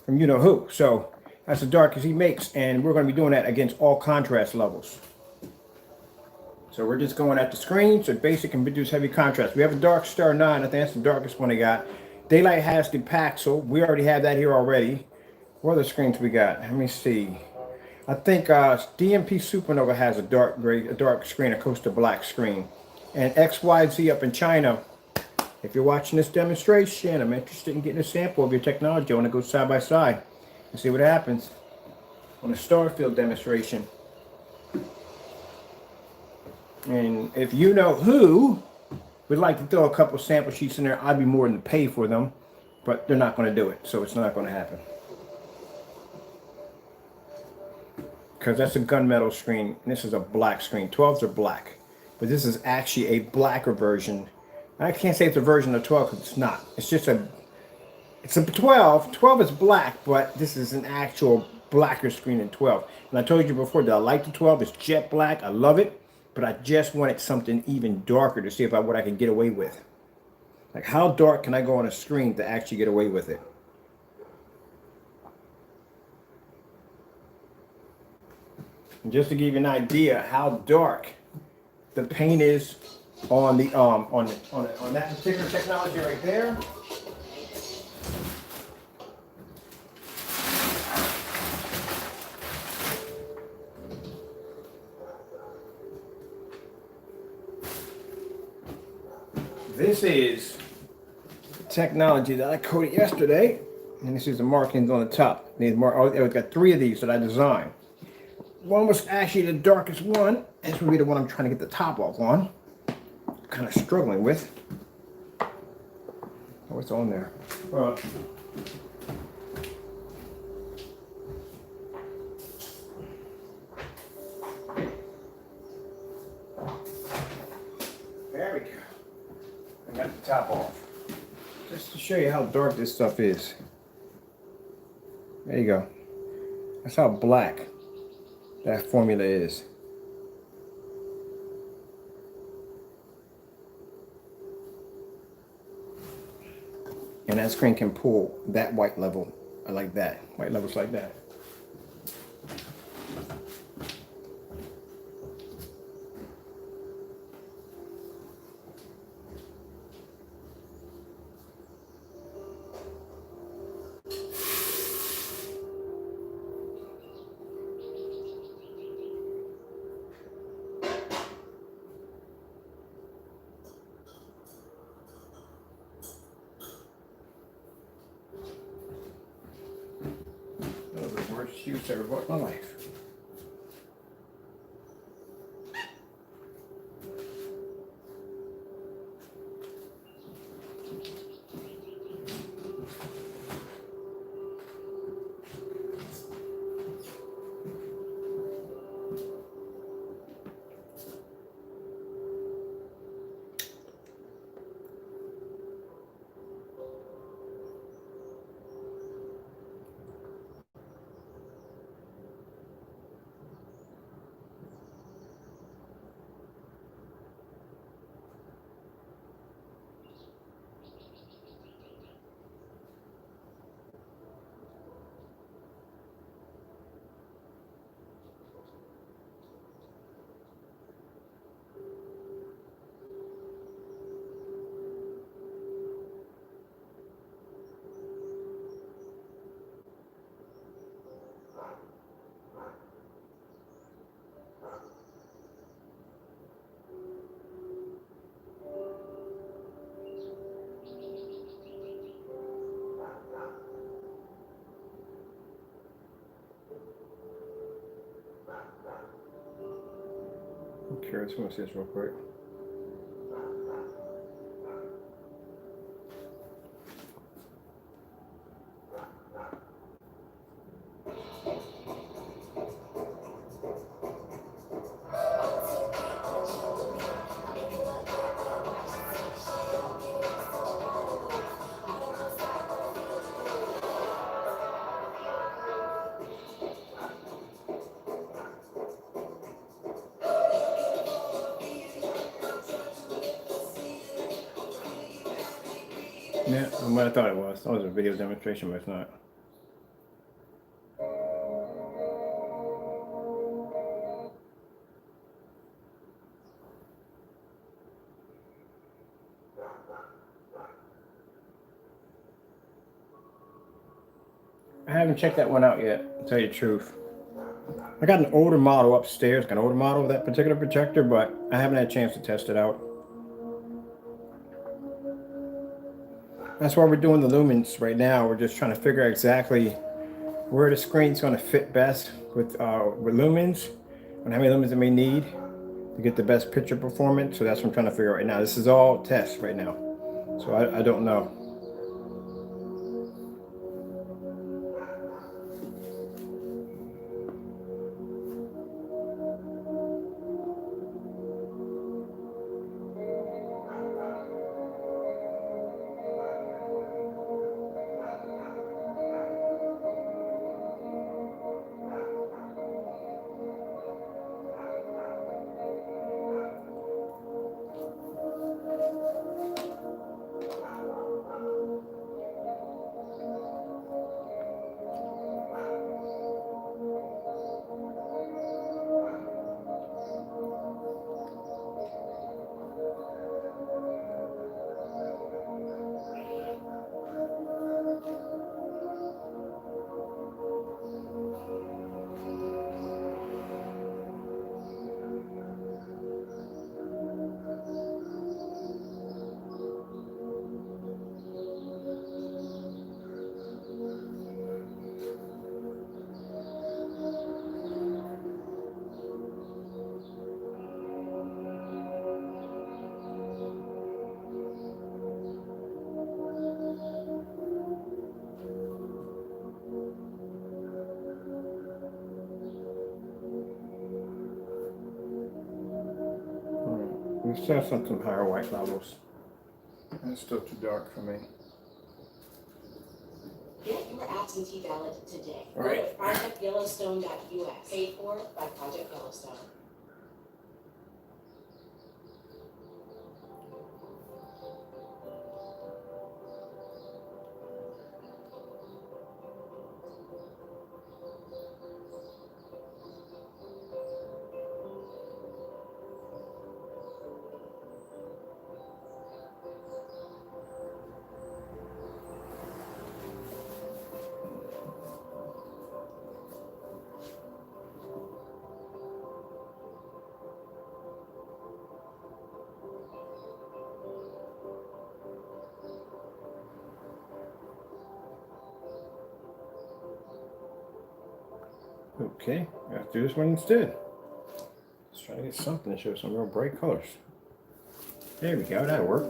from you know who. So that's the darkest he makes, and we're going to be doing that against all contrast levels. So we're just going at the screens so basic can produce heavy contrast. We have a Dark Star 9, I think that's the darkest one they got. Daylight has the Paxel, we already have that here already. What other screens we got? Let me see. I think DMP Supernova has a dark gray, a dark screen, a coaster black screen. And XYZ up in China, if you're watching this demonstration, I'm interested in getting a sample of your technology. I want to go side by side and see what happens on a Starfield demonstration. And if you know who would like to throw a couple sample sheets in there, I'd be more than to pay for them, but they're not going to do it, so it's not going to happen. Because that's a gunmetal screen, and this is a black screen. 12s are black, but this is actually a blacker version. I can't say it's a version of 12 because it's not. It's just it's a 12. 12 is black, but this is an actual blacker screen than 12. And I told you before that I like the 12. It's jet black. I love it, but I just wanted something even darker to see what I can get away with. Like, how dark can I go on a screen to actually get away with it? And just to give you an idea how dark the paint is on the on that particular technology right there. This is the technology that I coded yesterday, and this is the markings on the top. I've got 3 of these that I designed. One was actually the darkest one. This would be the one I'm trying to get the top off on. Kind of struggling with. Oh, what's on there? There we go. I got the top off. Just to show you how dark this stuff is. There you go. That's how black that formula is. And that screen can pull that white level like that. White levels like that. One of the worst shoes I ever bought in my life. I'm curious, I want to see this real quick. Yeah, what I thought it was. That was a video demonstration, but it's not. I haven't checked that one out yet, to tell you the truth. I got an older model upstairs, got an older model of that particular projector, but I haven't had a chance to test it out. That's why we're doing the lumens right now. We're just trying to figure out exactly where the screen's going to fit best with lumens and how many lumens it may need to get the best picture performance. So that's what I'm trying to figure out right now. This is all tests right now. So I don't know. Let's test on some higher white levels. It's still too dark for me. Get your absentee ballot today. All Go right. to projectyellowstone.us. Paid for by Project Yellowstone. Okay, let's do this one instead. Let's try to get something to show some real bright colors. There we go, that'll work.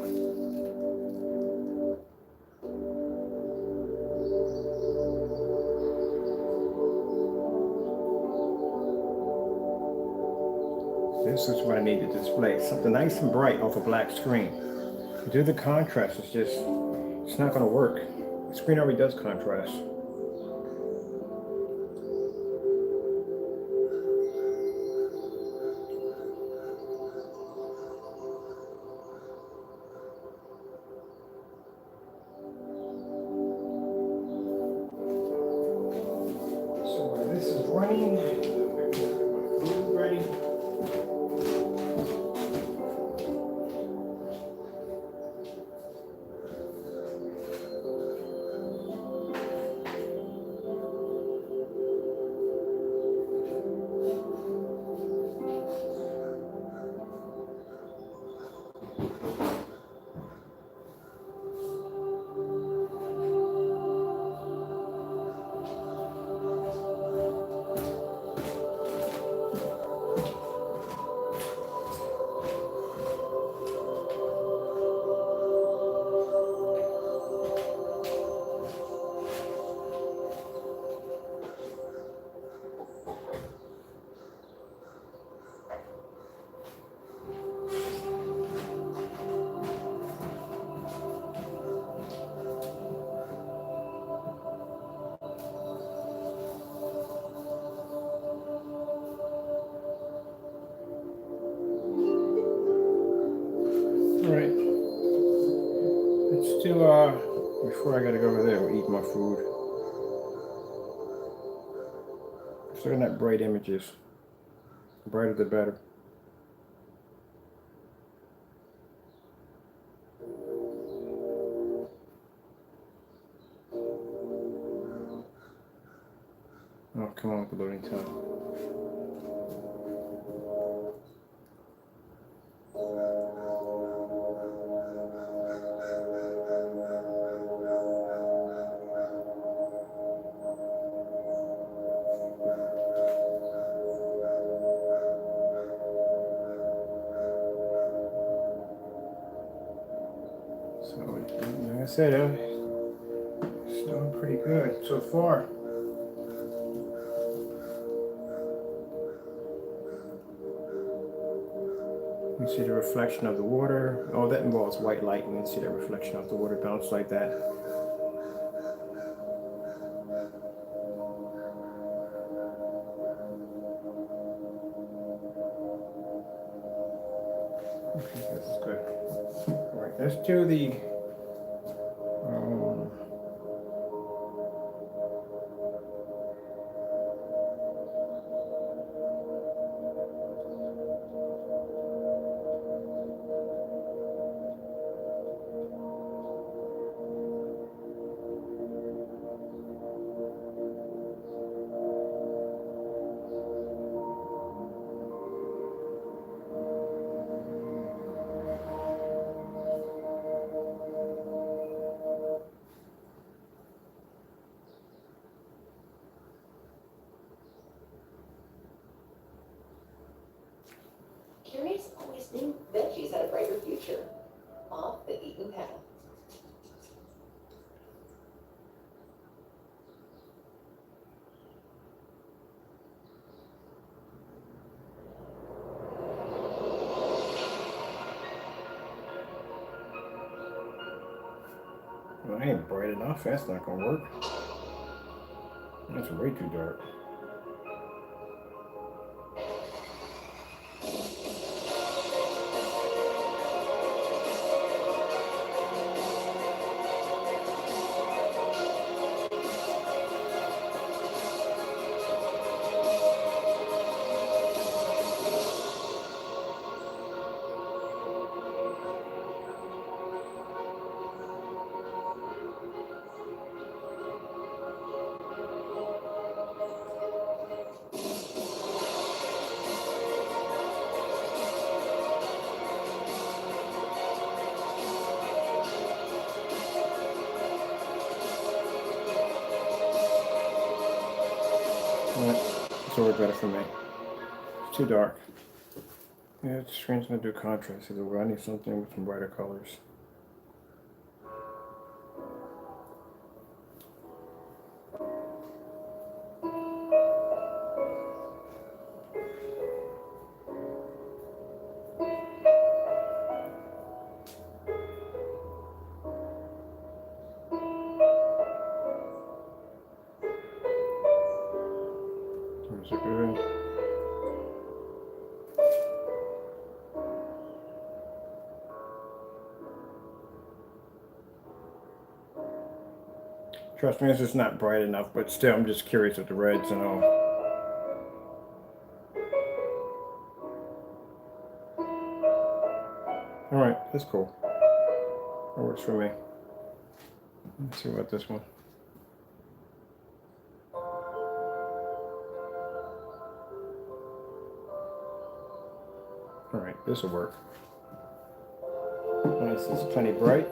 This is what I need to display. Something nice and bright off a black screen. To do the contrast, it's not gonna work. The screen already does contrast. So while this is running, food ready. All right. Let's do, before I gotta go over there, we'll eat my food. Just looking at bright images. The brighter the better. Oh, come on, loading time. So, like I said, it's doing pretty good so far. You see the reflection of the water. Oh, that involves white light. You can see the reflection of the water bounce like that. Okay, this is good. All right, let's do the Curious always knew veggies had a brighter future. Off the eaten path. well, I ain't bright enough. That's not gonna work. That's way too dark. It's always better for me. It's too dark. Yeah, the screen's gonna do contrast either way. I need something with some brighter colors. Is it good? Trust me, this is not bright enough, but still, I'm just curious with the reds and all. All right, that's cool. That works for me. Let's see about this one. All right, this will work. This is plenty bright.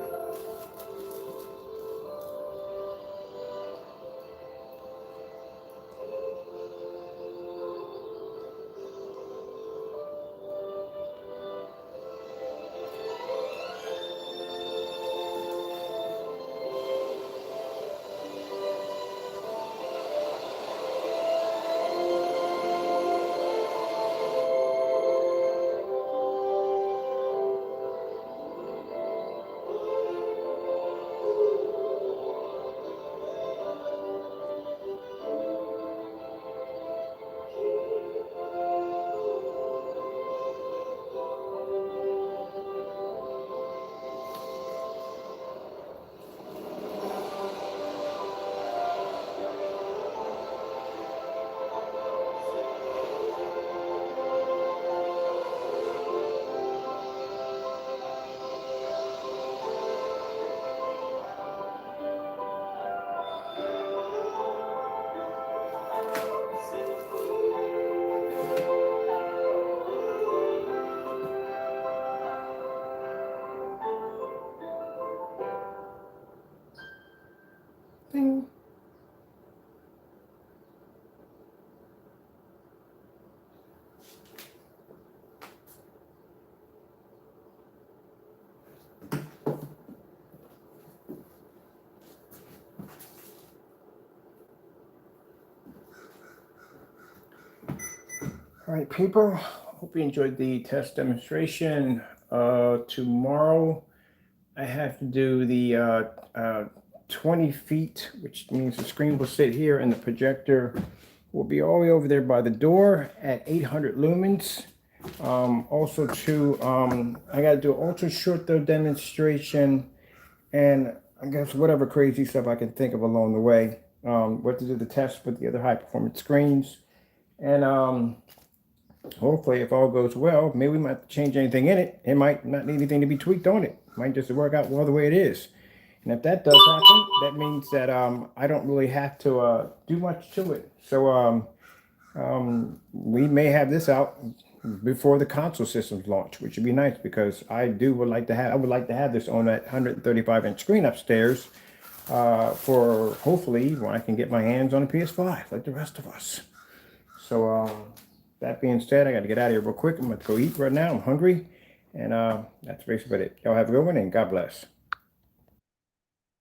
All right, people, hope you enjoyed the test demonstration. Tomorrow I have to do the 20 feet, which means the screen will sit here and the projector will be all the way over there by the door at 800 lumens. Also too, I got to do an ultra short though demonstration, and I guess whatever crazy stuff I can think of along the way. What to do the test with the other high performance screens, and hopefully if all goes well, maybe we might have to change anything in it. It might not need anything to be tweaked on it. Might just work out well the way it is. And if that does happen, that means that I don't really have to do much to it. So we may have this out before the console systems launch, which would be nice because I would like to have this on that 135-inch screen upstairs for hopefully when I can get my hands on a PS5 like the rest of us. So that being said, I got to get out of here real quick. I'm going to go eat right now. I'm hungry, and that's basically it. Y'all have a good one, and God bless.